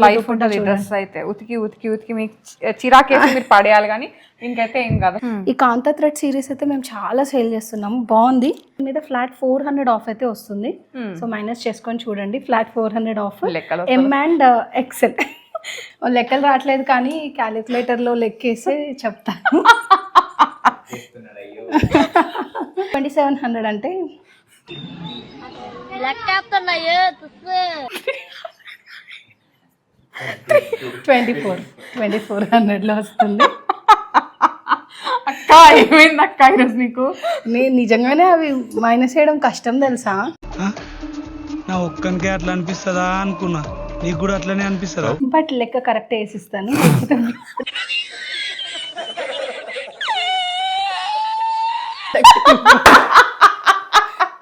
Life ఉంటుంది dress అయితే ఉతికి ఉతికి ఉతికి మీకు చిరాకేసి మీరు పడేయాలి కానీ ఇంకైతే ఏం కాదు. ఈ కాంతా థ్రెడ్ సిరీస్ అయితే మేము చాలా సేల్ చేస్తున్నాము, బాగుంది. మీద ఫ్లాట్ 400 ఆఫ్ అయితే వస్తుంది. సో మైనస్ చేసుకొని చూడండి, ఫ్లాట్ 400 ఆఫ్. లెక్కలు ఎం అండ్ ఎక్సెల్ లెక్కలు రావట్లేదు కానీ క్యాలిక్యులేటర్లో లెక్కేసి చెప్తాను. 2700 అంటే 2400లో వస్తుంది. అక్క ఏమైంది అక్క ఈరోజు నీకు? నేను నిజంగానే అవి మైనస్ చేయడం కష్టం తెలుసా. నా ఒక్కనికే అట్లా అనిపిస్తుందా అనుకున్నా, నీకు కూడా అట్లనే అనిపిస్తుందా? బట్ లెక్క కరెక్ట్ వేసిస్తాను.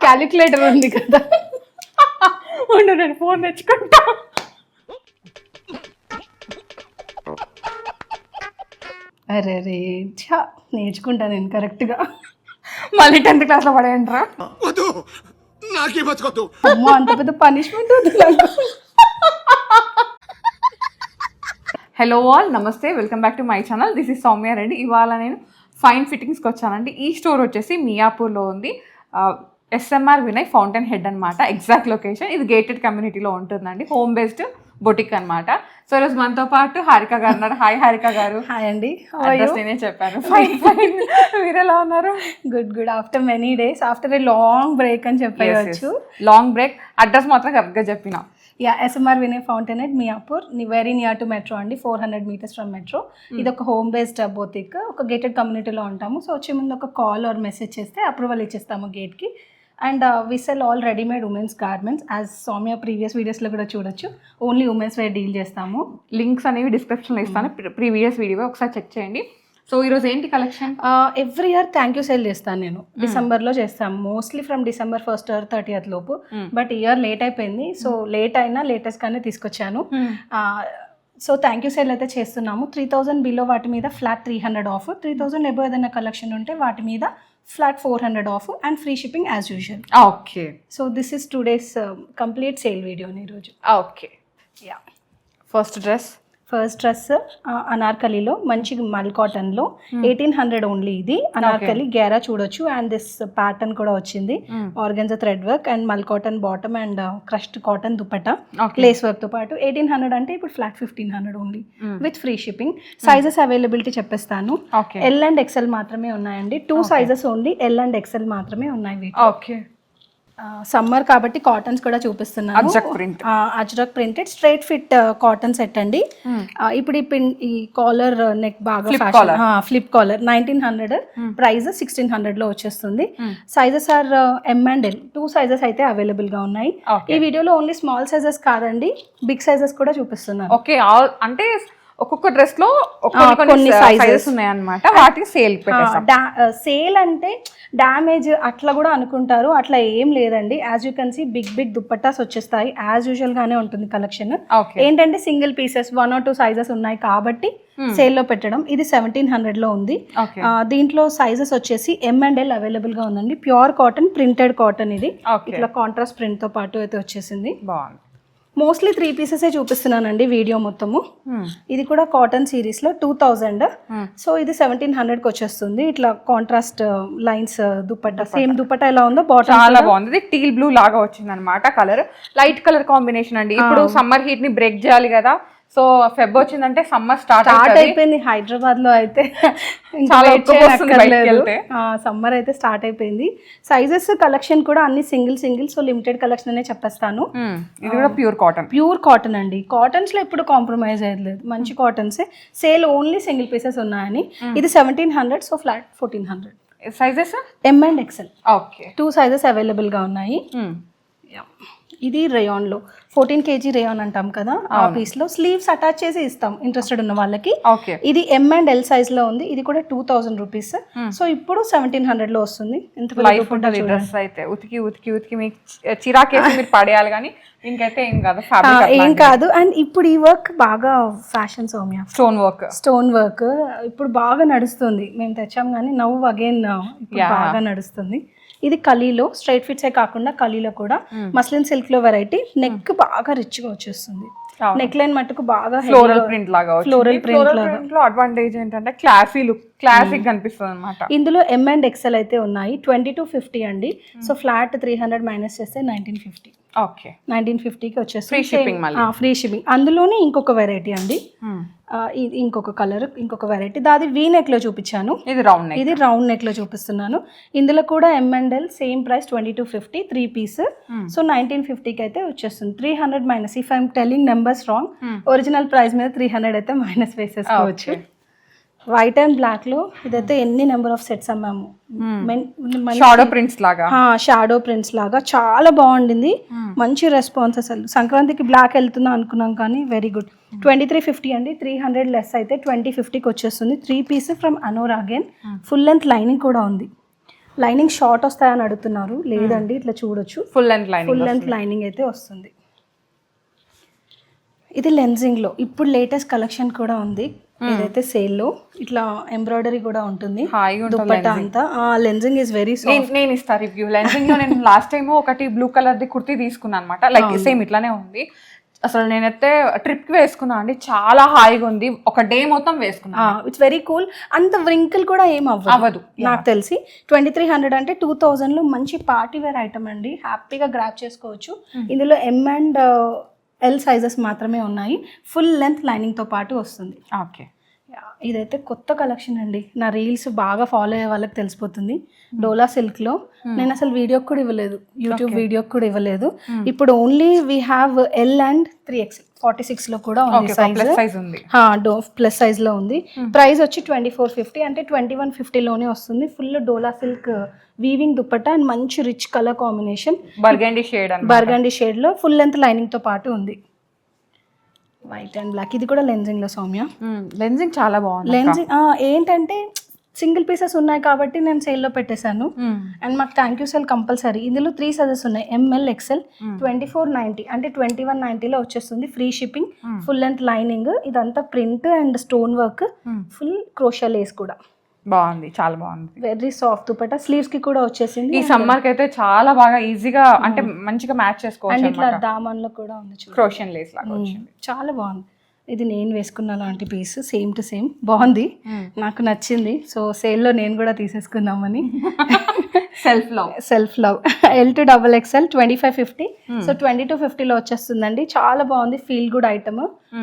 క్యాలిక్యులేటర్ ఉంది కదా, ఉండు నేను ఫోన్ తెచ్చుకుంటా. అరే రే చా నేర్చుకుంటా నేను కరెక్ట్గా. మళ్ళీ 10th క్లాస్లో పడేయండిరా. అమ్మో అంత పెద్ద పనిష్మెంట్ వద్దు నాకు. హలో ఆల్, నమస్తే, welcome back to my channel. This is Soumya Reddy. ఇవాళ నేను ఫైన్ ఫిట్టింగ్స్కి వచ్చానండి. ఈ స్టోర్ వచ్చేసి మియాపూర్లో ఉంది. ఎస్ఎంఆర్ వినయ్ ఫౌంటైన్ హెడ్ అనమాట ఎగ్జాక్ట్ లొకేషన్. ఇది గేటెడ్ కమ్యూనిటీలో ఉంటుందండి, హోమ్ బేస్డ్ బొటిక్ అనమాట. సో ఈరోజు మనతో పాటు హారిక గారు ఉన్నారు. హాయ్ హారిక గారు. హాయ్ అండి. అడ్రస్ నేనే చెప్పాను. ఫైన్ ఫైన్, మీరు ఎలా ఉన్నారు? Good good. After many days, after a long break అని చెప్పవచ్చు. Long break. అడ్రస్ మాత్రం కరెక్ట్గా చెప్పిన. Yeah, SMR Vinay fountain head Miyapur, very near to metro అండి, 400 meters ఫ్రమ్ మెట్రో. ఇది ఒక హోమ్ బేస్డ్ బొటిక్, ఒక గేటెడ్ కమ్యూనిటీలో ఉంటాము. సో వచ్చే ముందు ఒక కాల్ ఆర్ మెసేజ్ చేస్తే అప్రూవల్ ఇచ్చేస్తాము గేట్కి. And we sell all readymade women's garments. As Soumya previous వీడియోస్లో కూడా చూడొచ్చు, ఓన్లీ ఉమెన్స్ వేర్ డీల్ చేస్తాము. లింక్స్ అనేవి డిస్క్రిప్షన్లో ఇస్తాను, ప్రీవియస్ వీడియో ఒకసారి చెక్ చేయండి. సో ఈరోజు ఏంటి collection? Every year thank you sale చేస్తాను నేను. డిసెంబర్లో చేస్తాను, mostly from December 1st or 30th లోపు. బట్ ఇయర్ లేట్ అయిపోయింది, సో లేట్ అయినా లేటెస్ట్గానే తీసుకొచ్చాను. సో థ్యాంక్ యూ సేల్ అయితే చేస్తున్నాము. 3000 బిలో వాటి మీద ఫ్లాట్ 300 ఆఫ్, 3000 ఎబో ఏదైనా కలెక్షన్ ఉంటే వాటి మీద flat 400 of and free shipping as usual. Okay. So this is today's complete sale వీడియోని ఈరోజు. ఓకే. యా, ఫస్ట్ డ్రెస్ అనార్కలిలో మంచి మల్ కాటన్లో 1800 ఓన్లీ. ఇది అనార్కలి గేరా చూడొచ్చు. అండ్ దిస్ ప్యాటర్న్ కూడా వచ్చింది, organza thread work and mul cotton bottom and crushed cotton dupatta lace work తో పాటు. 1800 అంటే ఇప్పుడు flat 1500 only with free shipping. Sizes availability చెప్పేస్తాను. ఎల్ అండ్ ఎక్సెల్ మాత్రమే ఉన్నాయండి. 2 sizes only, L and XL మాత్రమే ఉన్నాయి. ఓకే. సమ్మర్ కాబట్టి కాటన్స్ కూడా చూపిస్తున్నాను. Ajrak printed straight fit cotton set అండి. ఇప్పుడు ఈ కాలర్ నెక్ బాగా ఫ్లిప్ కాలర్ 1900, ప్రైస్ 1600 లో వచ్చేస్తుంది. Sizes are M and L, 2 sizes అయితే అవైలబుల్ గా ఉన్నాయి. ఈ వీడియోలో ఓన్లీ స్మాల్ సైజెస్ కాదండి, బిగ్ సైజెస్ కూడా చూపిస్తున్నాను. ఓకే. అంటే ఒక్కొక్క డ్రెస్ లో కొన్ని సైజెస్ ఉన్నాయన్నమాట, వాటికి సేల్ సేల్ అంటే డ్యామేజ్ అట్లా కూడా అనుకుంటారు, అట్లా ఏం లేదండి. As you can see big big dupattas వచ్చేస్తాయి, యాజ్ యూజువల్ గానే ఉంటుంది కలెక్షన్. ఏంటంటే సింగిల్ పీసెస్ 1 or 2 సైజెస్ ఉన్నాయి కాబట్టి సేల్ లో పెట్టడం. ఇది 1700 లో ఉంది. దీంట్లో సైజెస్ వచ్చేసి ఎం అండ్ ఎల్ అవైలబుల్ గా ఉందండి. Pure cotton, printed cotton. ఇది ఇట్లా కాంట్రాస్ట్ ప్రింట్ తో పాటు అయితే వచ్చేసింది. బాగుంది. మోస్ట్లీ 3 పీసెసే చూపిస్తున్నానండి వీడియో మొత్తము. ఇది కూడా కాటన్ సిరీస్ లో 2000. సో ఇది 1700కి వచ్చేస్తుంది. ఇట్లా contrast lines dupatta, same dupatta ఎలా ఉందో బాటమ్ చాలా బాగుంది. టీల్ బ్లూ లాగా వచ్చింది అనమాట కలర్, లైట్ కలర్ కాంబినేషన్ అండి. ఇప్పుడు సమ్మర్ హీట్ ని బ్రేక్ చేయాలి కదా, సో ఫెబ్ వచ్చిందంటే సమ్మర్ స్టార్ట్ అయిపోయింది. హైదరాబాద్ లో అయితే సమ్మర్ అయితే స్టార్ట్ అయిపోయింది. సైజెస్ కలెక్షన్ కూడా అన్ని సింగిల్, సో లిమిటెడ్ కలెక్షన్ అనే చెప్పేస్తాను. ఇది కూడా ప్యూర్ కాటన్ అండి. కాటన్స్ లో ఎప్పుడు కాంప్రమైజ్ అయ్యలేదు, మంచి cottons. Sale only single pieces ఉన్నాయని. ఇది 1700, so flat 1400. Sizes M and XL. Okay. 2 sizes available గా ఉన్నాయి. ఇది రేయాన్ లో 14 kg రేయాన్ అంటాం కదా, ఆ పీస్ లో స్లీవ్స్ అటాచ్ చేసి ఇస్తాం ఇంట్రెస్టెడ్ ఉన్న వాళ్ళకి. ఇది ఎం అండ్ ఎల్ సైజ్ లో ఉంది. ఇది కూడా 2000 రూపీస్. సో ఇప్పుడు 1700 లో వస్తుంది. లైఫ్ ఉంటుంది డ్రెస్ అయితే ఉతికి ఉతికి ఉతికి మీకు చిరాకేసి మీరు పడేయాలి కానీ ఇంకైతే ఏం కాదు, ఏం కాదు. అండ్ ఇప్పుడు ఈ వర్క్ బాగా ఫ్యాషన్ సౌమ్య, స్టోన్ వర్క్ ఇప్పుడు బాగా నడుస్తుంది. మేము తెచ్చాం కానీ నవ్వు అగైన్ బాగా నడుస్తుంది. ఇది కలీలో స్ట్రైట్ ఫిట్సే కాకుండా కలీలో కూడా మస్లిన్ సిల్క్ లో వెరైటీ. నెక్ బాగా రిచ్ గా వచ్చేస్తుంది. అవును. నెక్ లైన్ మట్టుకు బాగా ఫ్లోరల్ ప్రింట్ లాగా ఫ్లోరల్ ప్రింట్ లాగా. ప్రింట్ లో అడ్వాంటేజ్ ఏంటంటే క్లాసిక్ కనిపిస్తుంది అనమాట. ఇందులో ఎం అండ్ ఎక్సెల్ అయితే ఉన్నాయి. 2250 అండి. సో ఫ్లాట్ 300 మైనస్ చేస్తే 1950. ఓకే, 1950కి వచ్చేస్తుంది. ఫ్రీ షిప్పింగ్ మళ్ళీ. Free shipping. అందులోనే ఇంకొక వెరైటీ అండి. ఇది ఇంకొక కలర్, ఇంకొక వెరైటీ. దాది వీ నెక్ లో చూపించాను, ఇది రౌండ్ నెక్. ఇది రౌండ్ నెక్ లో చూపిస్తున్నాను. ఇందులో కూడా M&L same price 2250, 3 piece. So 1950కి అయితే వచ్చేస్తుంది. 300 minus, if I'm telling numbers wrong, original price మీద 300 అయితే మైనస్ వేసేసుకోవచ్చు. వైట్ అండ్ బ్లాక్ లో ఇదైతే ఎన్ని నెంబర్ ఆఫ్ సెట్స్ అమ్మాము. షాడో ప్రింట్స్ లాగా, షాడో ప్రింట్స్ లాగా చాలా బాగుండింది. మంచి రెస్పాన్స్. అసలు సంక్రాంతికి బ్లాక్ వెళ్తుందా అనుకున్నాం కానీ వెరీ గుడ్. 2350 అండి. 300 లెస్ అయితే 2050కి వచ్చేస్తుంది. 3 పీస్ ఫ్రమ్ అనురాగన్. ఫుల్ లెంత్ లైనింగ్ కూడా ఉంది. లైనింగ్ షార్ట్ వస్తాయని అడుగుతున్నారు, లేదండి ఇట్లా చూడొచ్చు. ఫుల్ లెంత్ లైనింగ్ అయితే వస్తుంది. ఇది లెన్జింగ్ లో ఇప్పుడు లేటెస్ట్ కలెక్షన్ కూడా ఉంది. ఏదైతే సేల్ లో ఇట్లా ఎంబ్రాయిడరీ కూడా ఉంటుంది. దుపట్టా అంతా లెన్జింగ్ ఇస్ వెరీ సాఫ్ట్. నేను ఇస్తా రివ్యూ. లెన్జింగ్ లో నేను లాస్ట్ టైం ఒకటి బ్లూ కలర్ ది కుర్తీ తీసుకున్నాను అనమాట. లైక్ సేమ్ ఇట్లానే ఉంది. అసలు నేనైతే ట్రిప్ కి వేసుకున్నా అండి, చాలా హాయిగా ఉంది. ఒక డే మొత్తం వేసుకున్నా. It's very cool. అంత వ్రింకిల్ కూడా ఏం అవ్వదు నాకు తెలిసి. 2300 అంటే 2000 లో మంచి పార్టీ వేర్ ఐటమ్ అండి. హ్యాపీగా గ్రాప్ చేసుకోవచ్చు. ఇందులో M అండ్ L సైజెస్ మాత్రమే ఉన్నాయి. ఫుల్ లెంత్ లైనింగ్ తో పాటు వస్తుంది. ఓకే, ఇదైతే కొత్త కలెక్షన్ అండి. నా రీల్స్ బాగా ఫాలో అయ్యే వాళ్ళకి తెలిసిపోతుంది. డోలా సిల్క్ లో నేను అసలు వీడియోకి కూడా ఇవ్వలేదు, యూట్యూబ్ వీడియోకి కూడా ఇవ్వలేదు. ఇప్పుడు only we have L and 3XL 46 లో కూడా ఉంది సైజ్ ఉంది. ప్లస్ సైజ్ లో ఉంది. ప్రైస్ వచ్చి 2450 అంటే 2150 లోనే వస్తుంది. Full dola silk weaving dupatta and మంచి rich colour combination. Burgundy shade లో ఫుల్ లెంత్ లైనింగ్ తో పాటు ఉంది. White and black. ఇది కూడా లెన్జింగ్ లో సౌమ్య. లెన్జింగ్ చాలా బాగుంది. లెన్జింగ్ ఏంటంటే సింగిల్ పీసెస్ ఉన్నాయి కాబట్టి నేను సేల్ లో పెట్టేశాను. అండ్ మాకు థ్యాంక్ యూ సెల్ కంపల్సరీ. ఇందులో 3 సైజెస్ ఉన్నాయి. ML XL 2490 అంటే 2190 లో వచ్చేస్తుంది. Free shipping. Full length lining. ఇదంతా print and stone work. Full crochet lace కూడా బాగుంది, చాలా బాగుంది. Very soft dupatta. స్లీవ్స్ కి కూడా వచ్చేసింది. ఈ సమ్మర్ కి అయితే చాలా బాగా ఈజీగా అంటే మంచిగా మ్యాచ్ చేసుకోవచ్చు. అండ్ ఇట్లా దామన్ లో కూడా ఉంది, క్రోషియన్ లేస్ లాగా వచ్చింది. చాలా బాగుంది. ఇది నేను వేసుకున్న లాంటి పీస్, సేమ్ టు సేమ్ బాగుంది, నాకు నచ్చింది. సో సేల్లో నేను కూడా తీసేసుకుందామని. Self love. L to XXL 2550. So 2250 వచ్చేస్తుందండి. చాలా బాగుంది. Feel good item.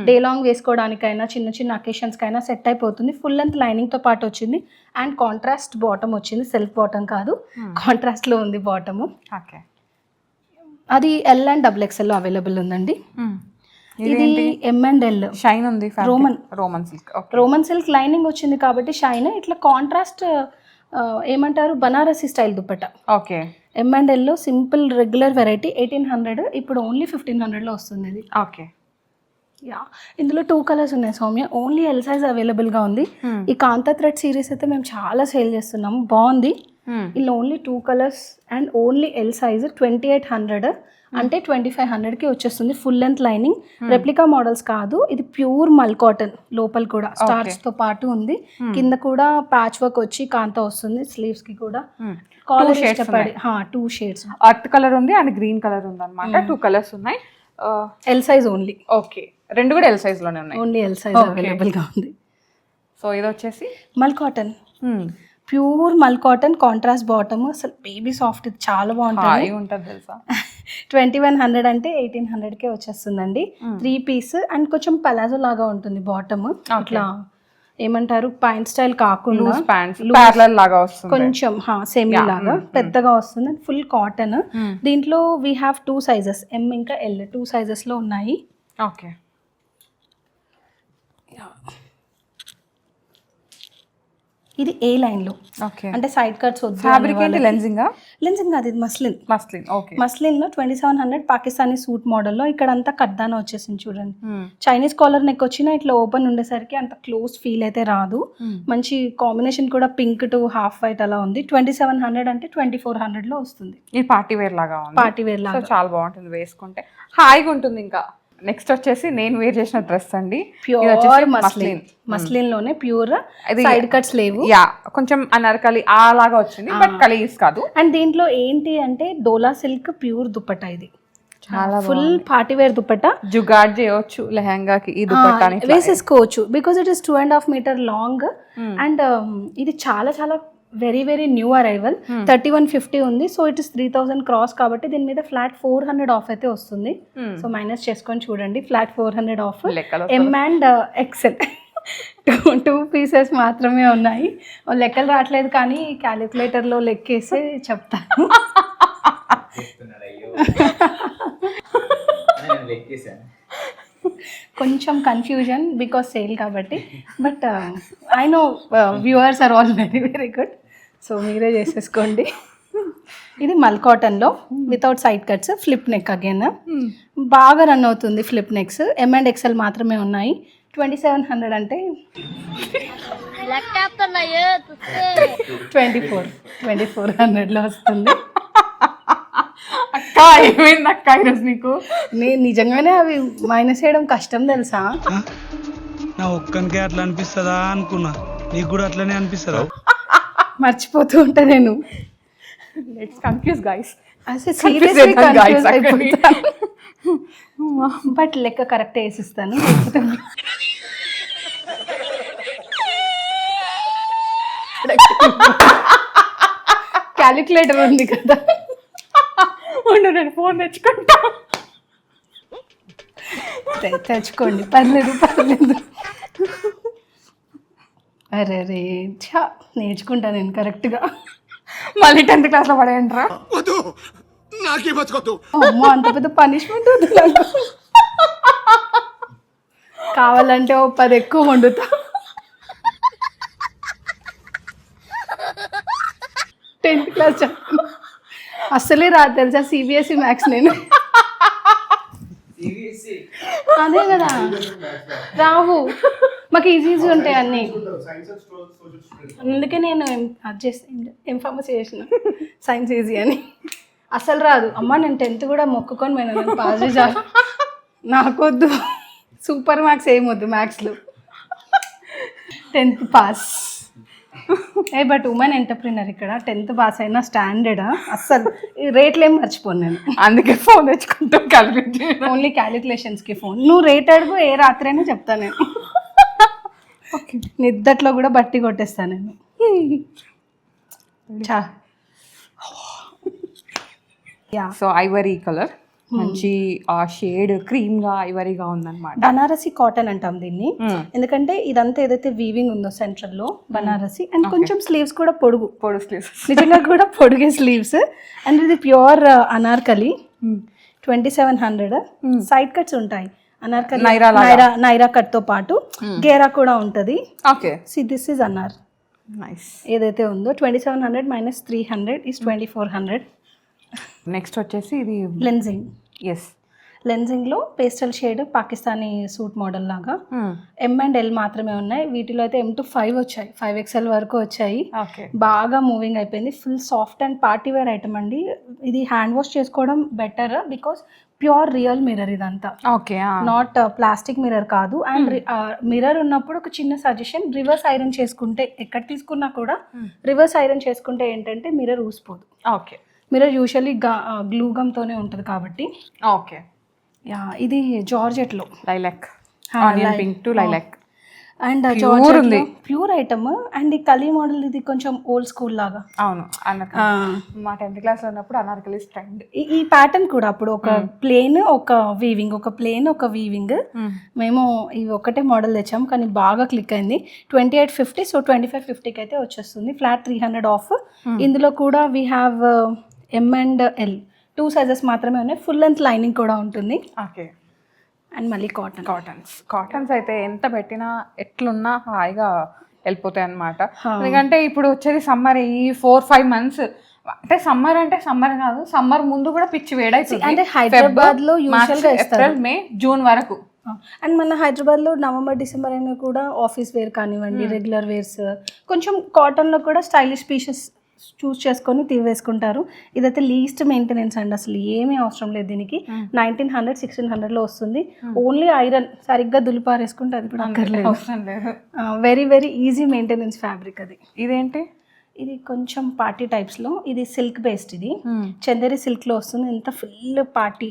Day long వేసుకోవడానికైనా చిన్న చిన్న అకేషన్స్ కైనా సెట్ అయిపోతుంది. ఫుల్ లెంత్ లైనింగ్ తో పాటు వచ్చింది. అండ్ కాంట్రాస్ట్ బాటమ్ వచ్చింది. సెల్ఫ్ బాటమ్ కాదు, కాంట్రాస్ట్ లో ఉంది బాటమ్. అది L అండ్ XXL లో అవైలబుల్ ఉందండి. ఇది M&L షైన్ ఉంది. రోమన్ సిల్క్ లైనింగ్ వచ్చింది కాబట్టి షైన్. ఇట్లా కాంట్రాస్ట్ ఏమంటారు Banarasi style dupatta. Okay. M&L లో సింపుల్ రెగ్యులర్ వెరైటీ 1800, ఇప్పుడు ఓన్లీ 1500 లో వస్తుంది ఇది. ఓకే. ఇందులో 2 కలర్స్ ఉన్నాయి Soumya. Only L size available గా ఉంది. ఈ కాంతా థ్రెడ్ సిరీస్ అయితే మేము చాలా సేల్ చేస్తున్నాము, బాగుంది. ఇలా only 2 colours and only L size 2800 అంటే 2500కి వచ్చేస్తుంది. Full length lining. Replica models కాదు, ఇది ప్యూర్ మల్ కాటన్. లోపల కూడా స్టార్చ్ తో పాటు ఉంది. కింద కూడా ప్యాచ్ వర్క్ వచ్చి కాంతా వస్తుంది. స్లీవ్స్ కి కూడా కాలర్ ఇష్టపడి 2 షేడ్స్ అర్త్ కలర్ ఉంది అండ్ గ్రీన్ కలర్ ఉంది అనమాట. 2 కలర్స్ ఉన్నాయి. L size only. ఓకే, రెండు కూడా L సైజ్ లోనే ఉన్నాయి. ఓన్లీ L సైజ్ అవైలబుల్ గా ఉంది. సో ఇది వచ్చేసి మల్ కాటన్. ప్యూర్ మల్ కాటన్, కాంట్రాస్ట్ బాటమ్. అసలు బేబీ సాఫ్ట్. ఇది చాలా బాగుంటుంది తెలుసా. 2100 అంటే 1800కే వచ్చేస్తుందండి. 3 పీస్ అండ్ కొంచెం పలాజో లాగా ఉంటుంది బాటమ్. ఇట్లా ఏమంటారు పాయింట్ స్టైల్ కాకుండా లాగా వస్తుంది, కొంచెం సెమీ లాగా పెద్దగా వస్తుంది. Full cotton. దీంట్లో వీ హ్యావ్ 2 సైజెస్, M ఇంకా L 2 సైజెస్ లో ఉన్నాయి. ఓకే. ఇది A లైన్ లో, అంటే సైడ్ కట్స్ వద్దు. ఫ్యాబ్రిక్ ఏంటి? లెన్జింగ్ కాదు, ఇది మస్లిన్. ఓకే. మస్లిన్ లో 2700 పాకిస్తానీ సూట్ మోడల్లో. ఇక్కడ అంతా కడ్దానా వచ్చేసింది చూడండి. చైనీస్ కాలర్ నెక్ వచ్చినా ఇట్లా ఓపెన్ ఉండేసరికి అంత క్లోజ్ ఫీల్ అయితే రాదు. మంచి కాంబినేషన్ కూడా పింక్ టు హాఫ్ వైట్ అలా ఉంది. 2700 అంటే 2400 లో వస్తుంది. ఇది పార్టీ వేర్ లాగా ఉంది. పార్టీ వేర్ లాగా చాలా బాగుంటుంది, వేసుకుంటే హాయిగా ఉంటుంది. ఇంకా నెక్స్ట్ వచ్చేసి నేను వేర్ చేసిన డ్రెస్ అండి. ప్యూర్ మస్లిన్ లోనే ప్యూర్ సైడ్ కట్స్ లేవు. కొంచెం అనార్కలి అలాగా వచ్చింది, బట్ కలీస్ కాదు. అండ్ దీంట్లో ఏంటి అంటే డోలా సిల్క్ ప్యూర్ దుపట్టా. ఇది చాలా ఫుల్ పార్టీ వేర్ దుపట్టా జుగాడ్ చేయవచ్చు లెహంగాకి ఈ దుపట్టాని వేసేసుకోవచ్చు because it is 2.5 meter long and ఇది చాలా చాలా వెరీ వెరీ న్యూ అరైవల్ 3150 ఉంది. సో ఇట్ ఇస్ 3000 క్రాస్ కాబట్టి దీని మీద ఫ్లాట్ 400 ఆఫ్ అయితే వస్తుంది. సో మైనస్ చేసుకొని చూడండి, flat 400 off. M and XL 2 pieces మాత్రమే ఉన్నాయి. లెక్కలు రావట్లేదు కానీ క్యాలిక్యులేటర్లో లెక్కేసి చెప్తాను. కొంచెం కన్ఫ్యూజన్ బికాస్ సేల్ కాబట్టి, but I know viewers are all very very good. So మీరే చేసేసుకోండి. ఇది మల్ కాటన్లో without side cuts, flip neck again బాగా రన్ అవుతుంది. Flip necks M and XL మాత్రమే ఉన్నాయి. 2700 అంటే 2400లో వస్తుంది. అక్క ఏమైంది అక్క ఈరోజు నీకు? నేను నిజంగానే అవి మైనస్ చేయడం కష్టం తెలుసా. నా ఒక్కనికే అట్లా అనిపిస్తుందా అనుకున్నా, నీకు కూడా అట్లనే అనిపిస్తుందా? మర్చిపోతూ ఉంటా నేను. Let's confuse guys. అసలు సీరియస్లీ కన్ఫ్యూజ్ అయిపోతాను. బట్ లెక్క కరెక్ట్ వేసిస్తాను. క్యాలిక్యులేటర్ ఉంది కదా, నేను ఫోన్ తెచ్చుకుంటా. తెచ్చుకోండి, పర్లేదు పర్లేదు. అరే రే ఛా, నేర్చుకుంటా నేను కరెక్ట్గా. మళ్ళీ 10th క్లాస్లో పడేయండిరా. అమ్మో, అంత పెద్ద పనిష్మెంట్ వద్దు నాకు. కావాలంటే ఓ 10 ఎక్కువ వండుతా. 10th క్లాస్ అస్సలే రాదు తెలుసా, సిబిఎస్ఈ మ్యాథ్స్ నేను. అదే కదా రావు, మాకు ఈజీ ఈజీ ఉంటాయి అన్నీ. అందుకే నేను అది చేసి ఇన్ఫార్మస్ చేసిన సైన్స్ ఈజీ అని. అసలు రాదు అమ్మ, నేను 10th కూడా మొక్కుకొని పోయినా, నేను పాస్ చేసాను. నాకొద్దు సూపర్ మార్క్స్ ఏమొద్దు మ్యాథ్స్లో, 10th pass. But women entrepreneur ఇక్కడ 10th పాస్ అయినా స్టాండర్డ్. అస్సలు రేట్లు ఏం మర్చిపోను నేను, అందుకే ఫోన్ తెచ్చుకుంటాం. క్యాలిక్యులేట్ ఓన్లీ క్యాలిక్యులేషన్స్కి ఫోన్. నువ్వు రేట్ అడుగు, ఏ రాత్రి అయినా చెప్తాను నేను. నిద్దట్లో కూడా బట్టి కొట్టేస్తాను నేను. చా సో ఐవరీ కలర్ మంచి ఆ షేడ్ క్రీమ్ గా ఐవరీగా ఉందన్నమాట. బనారసి కాటన్ అంటాం దీన్ని, ఎందుకంటే ఇదంతా ఏదైతే వీవింగ్ ఉందో సెంట్రల్ లో బనారసి, అండ్ కొంచెం స్లీవ్స్ కూడా పొడుగు స్లీవ్స్, నిజంగా కూడా పొడుగే స్లీవ్స్. అండ్ ఇది ప్యూర్ అనార్కలి. 2700. సైడ్ కట్స్ ఉంటాయి అనార్కలి, నైరా కట్ తో పాటు గేరా కూడా ఉంటది. Okay, this is anar. Nice. ఏదైతే ఉందో 2700 మైనస్ 300 ఇస్ 2400. నెక్స్ట్ వచ్చేసి ఇది లెన్జింగ్. ఎస్, లెన్జింగ్లో pastel shade Pakistani suit model లాగా. ఎమ్ అండ్ ఎల్ మాత్రమే ఉన్నాయి. వీటిలో అయితే M to 5 వచ్చాయి, 5XL వరకు వచ్చాయి. బాగా మూవింగ్ అయిపోయింది. Full soft and party wear item అండి. ఇది హ్యాండ్ వాష్ చేసుకోవడం better because pure real mirror ఇదంతా. ఓకే, నాట్ ప్లాస్టిక్ మిర్రర్ కాదు. అండ్ మిర్రర్ ఉన్నప్పుడు ఒక చిన్న సజెషన్, రివర్స్ ఐరన్ చేసుకుంటే, ఎక్కడ తీసుకున్నా కూడా రివర్స్ ఐరన్ చేసుకుంటే ఏంటంటే మిర్రర్ ఊసిపోదు. ఓకే, మిర్రర్ యూజువల్లీ గ్లూగమ్తోనే ఉంటుంది కాబట్టి. ఓకే, యా, ఇది జార్జెట్లో lilac, onion pink to lilac. And జార్జెట్లో ప్యూర్ ఐటమ్. అండ్ ఈ కలీ మోడల్ ఇది కొంచెం ఓల్డ్ స్కూల్ లాగా. అవును, మా 10th క్లాస్ లో ఉన్నప్పుడు అనార్కలి ట్రెండ్. ఈ ప్యాటర్న్ కూడా అప్పుడు ఒక ప్లేన్ ఒక వీవింగ్, ఒక ప్లేన్ ఒక వీవింగ్. మేము ఇవి ఒకటే మోడల్ తెచ్చాము కానీ బాగా క్లిక్ అయింది. 2850, సో 2550కి అయితే వచ్చేస్తుంది. Flat 300 of. ఇందులో కూడా we have M and L 2 sizes మాత్రమే ఉన్నాయి. ఫుల్ లెంత్ లైనింగ్ కూడా ఉంటుంది. ఓకే, అండ్ మళ్ళీ కాటన్స్ అయితే ఎంత పెట్టినా ఎట్లున్నా హాయిగా వెళ్ళిపోతాయి అన్నమాట. ఎందుకంటే ఇప్పుడు వచ్చేది సమ్మర్, ఈ 4-5 months అంటే సమ్మర్ కాదు, సమ్మర్ ముందు కూడా పిచ్చి వేడైతుంది. అంటే హైదరాబాద్ లో ఏప్రిల్ మే జూన్ వరకు. అండ్ మన హైదరాబాద్లో నవంబర్ డిసెంబర్ అయినా కూడా ఆఫీస్ వేర్ కానివ్వండి, రెగ్యులర్ వేర్స్, కొంచెం కాటన్లో కూడా స్టైలిష్ పీసెస్ చూస్ చేసుకొని వేసుకుంటారు. ఇదైతే లీస్ట్ మెయింటెనెన్స్ అండి, అసలు ఏమీ అవసరం లేదు దీనికి. 1900-1600లో వస్తుంది. ఓన్లీ ఐరన్ సరిగ్గా దులిపారేసుకుంటే అది కూడా అక్కర్లేదు. Very very easy maintenance fabric అది. ఇదేంటి? ఇది కొంచెం పార్టీ టైప్స్లో, ఇది సిల్క్ బేస్డ్. ఇది చందేరి సిల్క్లో వస్తుంది. ఇంత ఫుల్ పార్టీ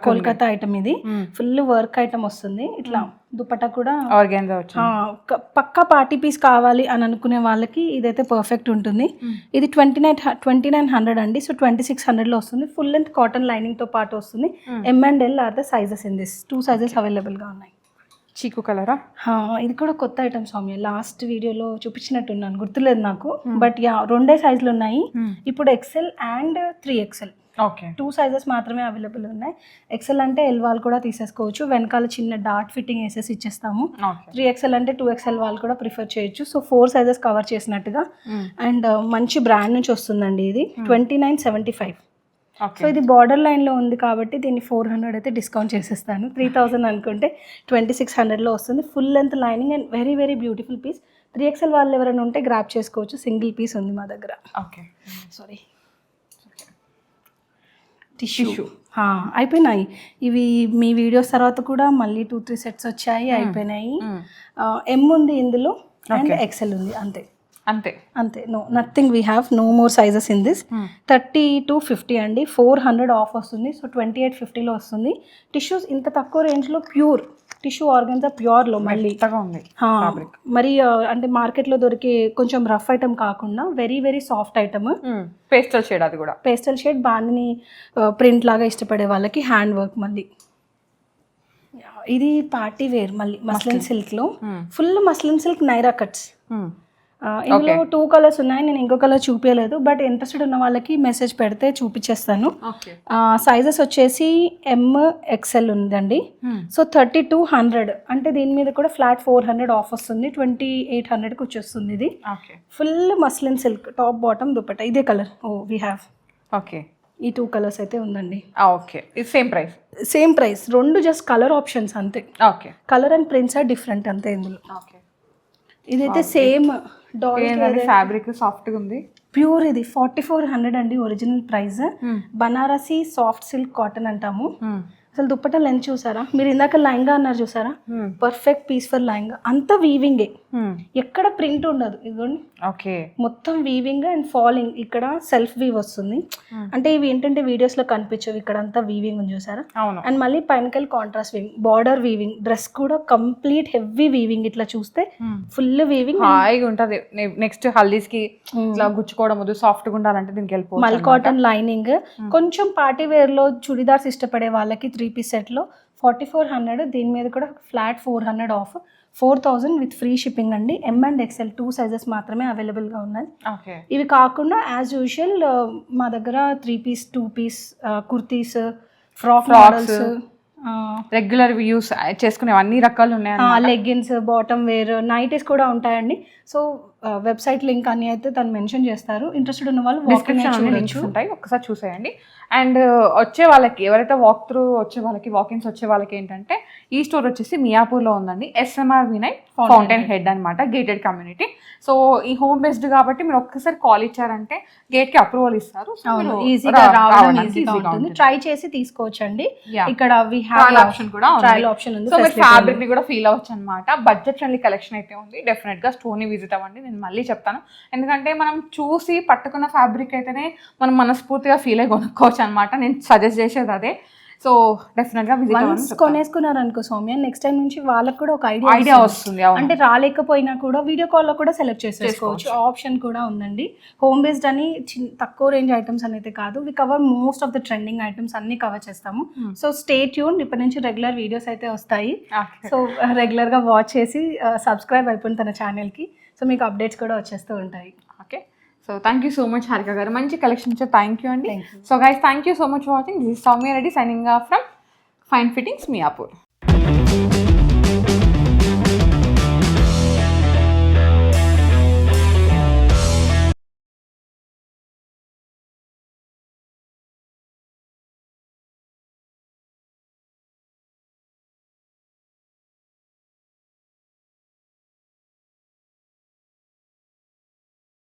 కోల్కతా ఐటమ్ ఇది ఫుల్ వర్క్ ఐటమ్ వస్తుంది ఇట్లా దుపట్టా కూడా ఆర్గాన్జా వచ్చింది. పక్కా పార్టీ పీస్ కావాలి అని అనుకునే వాళ్ళకి ఇదైతే పర్ఫెక్ట్ ఉంటుంది. ఇది 2900 అండి. సో 2600లో వస్తుంది. ఫుల్ లెంత్ కాటన్ లైనింగ్ తో పాటు వస్తుంది. M&L are the sizes in this 2 sizes available గా ఉన్నాయి. చీకు కలరా? ఇది కూడా కొత్త ఐటమ్ సౌమ్య, లాస్ట్ వీడియోలో చూపించినట్టున్నాను గుర్తులేదు నాకు, బట్ యా 2 సైజులు ఉన్నాయి ఇప్పుడు, XL and 3XL. Okay, 2 sizes మాత్రమే అవైలబుల్ ఉన్నాయి. XL అంటే ఎల్ వాళ్ళు కూడా తీసేసుకోవచ్చు, వెనకాల చిన్న డాట్ ఫిట్టింగ్ వేసేసి ఇచ్చేస్తాము. 3XL అంటే 2XL వాళ్ళు కూడా ప్రిఫర్ చేయొచ్చు. సో 4 సైజెస్ కవర్ చేసినట్టుగా. అండ్ మంచి బ్రాండ్ నుంచి వస్తుందండి ఇది. 2975. సో ఇది బార్డర్ లైన్లో ఉంది కాబట్టి దీన్ని 400 అయితే డిస్కౌంట్ చేసేస్తాను. 3000 అనుకుంటే 2600లో వస్తుంది. Full length lining and very very beautiful piece. 3XL వాళ్ళు ఎవరైనా ఉంటే గ్రాప్ చేసుకోవచ్చు. సింగిల్ పీస్ ఉంది మా దగ్గర. ఓకే, సారీ, టిష్యూ అయిపోయినాయి ఇవి. మీ వీడియోస్ తర్వాత కూడా మళ్ళీ 2-3 సెట్స్ వచ్చాయి, అయిపోయినాయి. M ఉంది ఇందులో అండ్ XL ఉంది, అంతే అంతే. No nothing, we have no more sizes in this. 30 to 50 అండి. 400 ఆఫ్ వస్తుంది. సో 2850లో వస్తుంది. టిష్యూస్ ఇంత తక్కువ రేంజ్లో ప్యూర్ టిష్యూ ఆర్గన్జా ప్యూర్లో మళ్ళీ ఉంది మరి. అంటే మార్కెట్లో దొరికే కొంచెం రఫ్ ఐటమ్ కాకుండా very very soft item. Pastel shade, అది కూడా పేస్టల్ షేడ్. బాందిని ప్రింట్ లాగా ఇష్టపడే వాళ్ళకి హ్యాండ్ వర్క్ మళ్ళీ. ఇది పార్టీ వేర్ మళ్ళీ మస్లిన్ సిల్క్లో. Full muslin silk Naira cuts. ఇందులో 2 కలర్స్ ఉన్నాయి, నేను ఇంకో కలర్ చూపించలేదు, బట్ ఇంట్రెస్టెడ్ ఉన్న వాళ్ళకి మెసేజ్ పెడితే చూపించేస్తాను. సైజెస్ వచ్చేసి MXL ఉందండి. సో 3200 అంటే దీని మీద కూడా ఫ్లాట్ 400 ఆఫ్ వస్తుంది. 2800కి వచ్చేస్తుంది ఇది. Full muslin silk, top bottom dupatta. ఇదే కలర్ వీ హ్యావ్. ఓకే, ఈ 2 కలర్స్ అయితే ఉందండి. ఓకే, ఇది same price. 2 just colour options అంతే. Okay, colour and prints are different అంతే ఇందులో. ఓకే, ఇదైతే సేమ్ ఫ్యాబ్రిక్ సాఫ్ట్ గా ఉంది. ప్యూర్. ఇది 4400 అండి original price. Banarasi soft silk cotton అంటాము. అసలు దుప్పట్టా లెంత్ చూసారా మీరు? ఇందాక లైంగా అన్నారు చూసారా, పర్ఫెక్ట్ పీస్ ఫర్ లైంగా. అంతా వీవింగే, ఎక్కడ ప్రింట్ ఉండదు. ఇదిగోండి, ఓకే, మొత్తం వీవింగ్ అండ్ ఫాలింగ్. ఇక్కడ సెల్ఫ్ వీవ్ వస్తుంది. అంటే ఇవి ఏంటంటే వీడియోస్ లో కనిపించవు, ఇక్కడ అంతా వీవింగ్ ఉంది చూసారా. అండ్ మళ్ళీ పైనకెళ్ళి contrast weaving, border weaving. Dress కూడా కంప్లీట్ హెవీ వీవింగ్. ఇట్లా చూస్తే ఫుల్ వీవింగ్, హాయిగా ఉంటది. నెక్స్ట్ హల్దీస్ కి ఇట్లా గుచ్చుకోవడం వద్దు, సాఫ్ట్ గా ఉండాలంటే దీనికి వెళ్ళిపోవచ్చు. మల్ కాటన్ లైనింగ్. కొంచెం పార్టీ వేర్ లో చుడిదార్స్ ఇష్టపడే వాళ్ళకి 3 పీస్ సెట్లో 4400. దీని మీద కూడా flat 400 of. 4000 with free shipping అండి. M and XL 2 సైజెస్ మాత్రమే అవైలబుల్గా ఉన్నాయి. ఇవి కాకుండా యాజ్ యూజువల్ మా దగ్గర 3 piece 2 piece kurtis, frock models, regular use చేసుకునే అన్ని రకాలు ఉన్నాయి. లెగ్గిన్స్, బాటమ్ వేర్, నైటీస్ కూడా ఉంటాయండి. సో వెబ్సైట్ లింక్ అన్ని అయితే తను మెన్షన్ చేస్తారు. ఇంట్రెస్టెడ్ ఉన్న వాళ్ళు లింక్స్ ఉంటాయి, ఒకసారి చూసేయండి. అండ్ వచ్చే వాళ్ళకి, ఎవరైతే వాక్ త్రూ వచ్చే వాళ్ళకి, వాకిన్స్ వచ్చే వాళ్ళకి ఏంటంటే ఈ స్టోర్ వచ్చేసి మియాపూర్లో ఉందండి. SMR వినయ్ ఫౌంటైన్ హెడ్ అనమాట, గేటెడ్ కమ్యూనిటీ. సో ఈ హోమ్ బేస్డ్ కాబట్టి మీరు ఒక్కసారి కాల్ ఇచ్చారంటే గేట్కి అప్రూవల్ ఇస్తారు. ఈజీగా రావడం, ట్రై చేసి తీసుకోవచ్చండి. ఇక్కడ ఆప్షన్ కూడా ఉంది. సో మీరు ఫ్యాబ్రిక్ ని కూడా ఫీల్ అవ్వచ్చు అనమాట. బడ్జెట్ ఫ్రెండ్లీ కలెక్షన్ అయితే ఉంది. డెఫినెట్ గా స్టోర్ని విజిట్ అవ్వండి. నేను మళ్ళీ చెప్తాను, ఎందుకంటే మనం చూసి పట్టుకున్న ఫ్యాబ్రిక్ అయితేనే మనం మనస్ఫూర్తిగా ఫీల్ అయ్యి కొనుక్కోవచ్చు అనమాట. నేను సజెస్ట్ చేసేది అదే. సో డెఫినెట్ గా కొనేసుకున్నారు అనుకో సౌమ్య, నెక్స్ట్ టైం నుంచి వాళ్ళకి కూడా ఒక ఐడియా వస్తుంది. అంటే రాలేకపోయినా కూడా వీడియో కాల్ లో కూడా సెలెక్ట్ చేసేసుకోవచ్చు. ఆప్షన్ కూడా ఉందండి. హోమ్ బేస్డ్ అని తక్కువ రేంజ్ ఐటమ్స్ అనేది కాదు, we cover most of the trending items అన్ని కవర్ చేస్తాము. So stay tune. ఇప్పటి నుంచి రెగ్యులర్ వీడియోస్ అయితే వస్తాయి. సో రెగ్యులర్ గా వాచ్ చేసి సబ్స్క్రైబ్ అయిపోయింది తన ఛానల్ కి. సో మీకు అప్డేట్స్ కూడా వచ్చేస్తూ ఉంటాయి. Okay, so thank you so much Harika గారు, మంచి కలెక్షన్ ఇచ్చే. థ్యాంక్ యూ అండి. So guys, thank you so much for watching. This is Soumya Reddy signing off from fine fittings Miyapur.